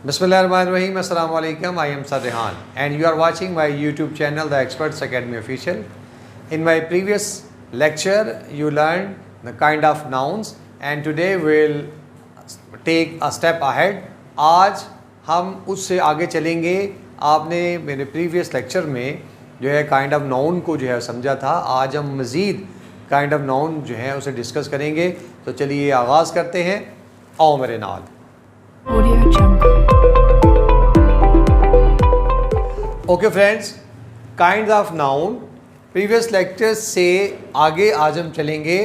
Bismillahirrahmanirrahim. Assalamu alaikum. I am Sadhan and you are watching my YouTube channel, The Experts Academy Official. In my previous lecture, you learned the kind of nouns and today we'll take a step ahead. आज हम उससे आगे चलेंगे. आपने मेरे previous lecture में जो है काइंड ऑफ नाउन को जो है समझा था. आज हम मज़ीद काइंड ऑफ नाउन जो है उसे डिस्कस करेंगे. तो चलिए आगाज़ करते हैं. आओ मेरे नाल. Okay friends, kind of noun previous lectures से आगे आज हम चलेंगे.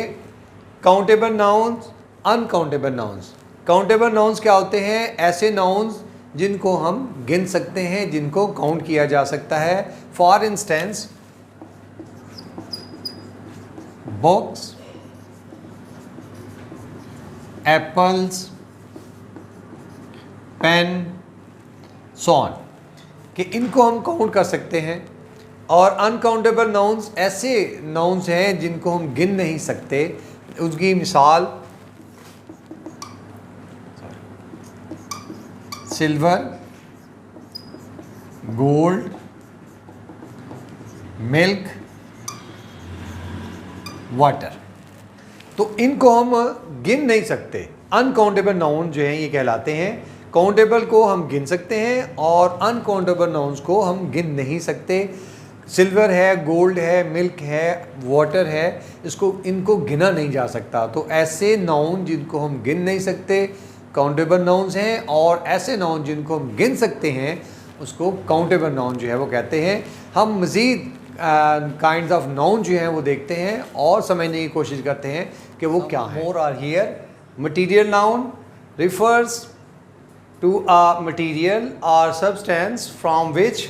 Countable nouns, uncountable nouns. Countable nouns क्या होते हैं? ऐसे नाउन्स जिनको हम गिन सकते हैं, जिनको काउंट किया जा सकता है. For instance books, apples, pen, so on, कि इनको हम काउंट कर सकते हैं. और अनकाउंटेबल नाउन्स ऐसे नाउन्स हैं जिनको हम गिन नहीं सकते. उसकी मिसाल सिल्वर, गोल्ड, मिल्क, वाटर. तो इनको हम गिन नहीं सकते. अनकाउंटेबल नाउन जो हैं ये कहलाते हैं. काउंटेबल को हम गिन सकते हैं और अनकाउंटेबल नाउन्स को हम गिन नहीं सकते. सिल्वर है, गोल्ड है, मिल्क है, वाटर है, इनको गिना नहीं जा सकता. तो ऐसे नाउन जिनको हम गिन नहीं सकते काउंटेबल नाउन्स हैं, और ऐसे नाउन जिनको हम गिन सकते हैं उसको काउंटेबल नाउन जो है वो कहते हैं. हम मज़ीद काइंड्स ऑफ नाउन जो हैं वो देखते हैं और समझने की कोशिश करते हैं कि वो क्या है. More are here. Material noun refers to a material or substance from which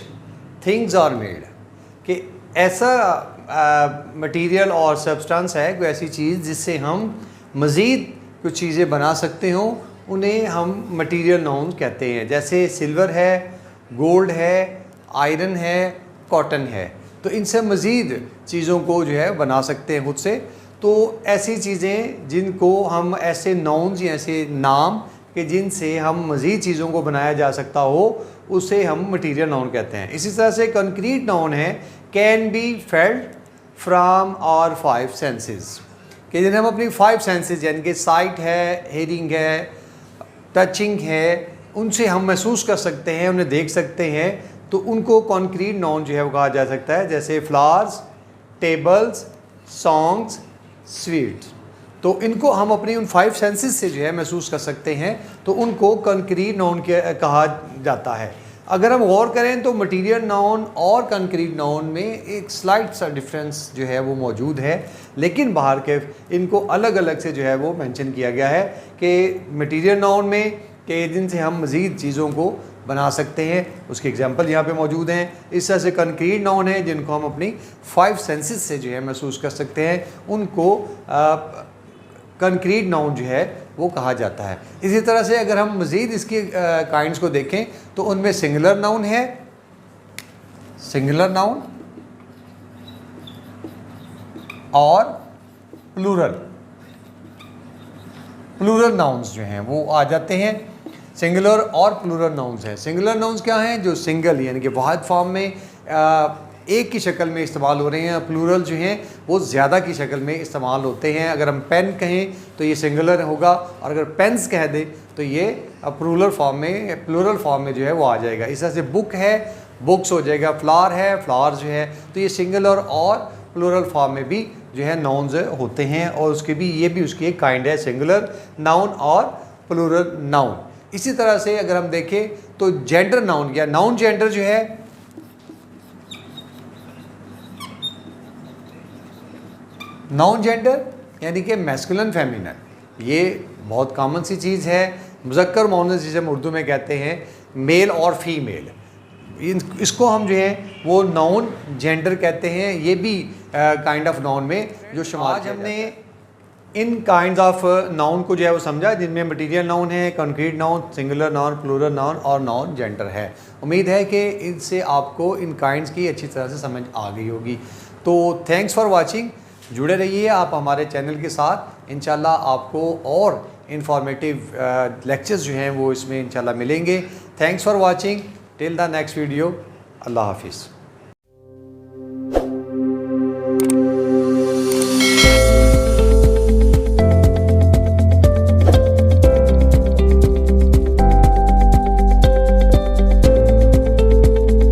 things are made. कि ऐसा मटीरियल और सब्सटेंस है, कोई ऐसी चीज़ जिससे हम मज़ीद कुछ चीज़ें बना सकते हों, उन्हें हम मटीरियल नाउन कहते हैं. जैसे सिल्वर है, गोल्ड है, आयरन है, कॉटन है. तो इनसे मज़ीद चीज़ों को जो है बना सकते हैं खुद से. तो ऐसी चीज़ें जिनको हम ऐसे नाउन्स या ऐसे नाम कि जिनसे हम मज़ीद चीज़ों को बनाया जा सकता हो, उसे हम मटीरियल नाउन कहते हैं. इसी तरह से कंक्रीट नाउन है can be felt from our 5 senses. कि जिन्हें हम अपनी 5 सेंसेस यानी कि साइट है, हेयरिंग है, टचिंग है, उनसे हम महसूस कर सकते हैं, उन्हें देख सकते हैं. तो उनको कंक्रीट नाउन जो है वो कहा जा सकता है. जैसे फ्लावर्स, टेबल्स, सॉन्ग्स, स्वीट्स. तो इनको हम अपनी उन 5 सेंसेस से जो है महसूस कर सकते हैं. तो उनको कंक्रीट नाउन कहा जाता है. अगर हम गौर करें तो मटीरियल नाउन और कंक्रीट नाउन में एक स्लाइट सा डिफरेंस जो है वो मौजूद है, लेकिन बाहर के इनको अलग अलग से जो है वो मेंशन किया गया है कि मटीरियल नाउन में कि जिनसे हम मज़ीद चीज़ों को बना सकते हैं. उसके एग्जांपल यहाँ पे मौजूद हैं. इस तरह से कंक्रीट नाउन है जिनको हम अपनी 5 सेंसेस से जो है महसूस कर सकते हैं, उनको कंक्रीट नाउन जो है वो कहा जाता है. इसी तरह से अगर हम मज़ीद इसकी काइंड्स को देखें तो उनमें सिंगुलर नाउन है, सिंगुलर नाउन, और प्लूरल नाउन्स जो हैं वो आ जाते हैं. सिंगुलर और प्लूरल नाउन्स हैं. सिंगुलर नाउन्स क्या हैं? जो सिंगल यानी कि वाहिद फॉर्म में एक की शक्ल में इस्तेमाल हो रहे हैं. प्लूरल जो हैं वो ज़्यादा की शक्ल में इस्तेमाल होते हैं. अगर हम पेन कहें तो ये सिंगुलर होगा, और अगर पेन्स कह दें तो ये प्लूरल फॉर्म में जो है वो आ जाएगा. इस तरह से बुक है, बुक्स हो जाएगा. फ्लावर है, फ्लावर जो है. तो ये सिंगुलर और प्लूरल फॉर्म में भी जो है नाउन्स होते हैं, और ये भी उसकी एक काइंड है, सिंगुलर नाउन और प्लूरल नाउन. इसी तरह से अगर हम देखें तो जेंडर नाउन या नाउन जेंडर जो है, नाउन जेंडर यानी कि मैस्कुलिन फेमिनिन, ये बहुत कॉमन सी चीज़ है. मुज़क्कर मुअन्नस जिसे हम उर्दू में कहते हैं, मेल और फीमेल, इसको हम जो है वो नाउन जेंडर कहते हैं. ये भी काइंड ऑफ नाउन में जो शुमार. आज हमने इन काइंड्स ऑफ नाउन को जो है वो समझा, जिनमें मटीरियल नाउन है, concrete noun, singular noun, plural noun और नाउन जेंडर है. उम्मीद है कि इनसे आपको इन काइंड्स की अच्छी तरह से समझ आ गई होगी. तो थैंक्स फॉर वॉचिंग. जुड़े रहिए आप हमारे चैनल के साथ. इंशाल्लाह आपको और इंफॉर्मेटिव लेक्चर्स जो हैं वो इसमें इंशाल्लाह मिलेंगे। Thanks for watching, till the next video, अल्लाह हाफिज़।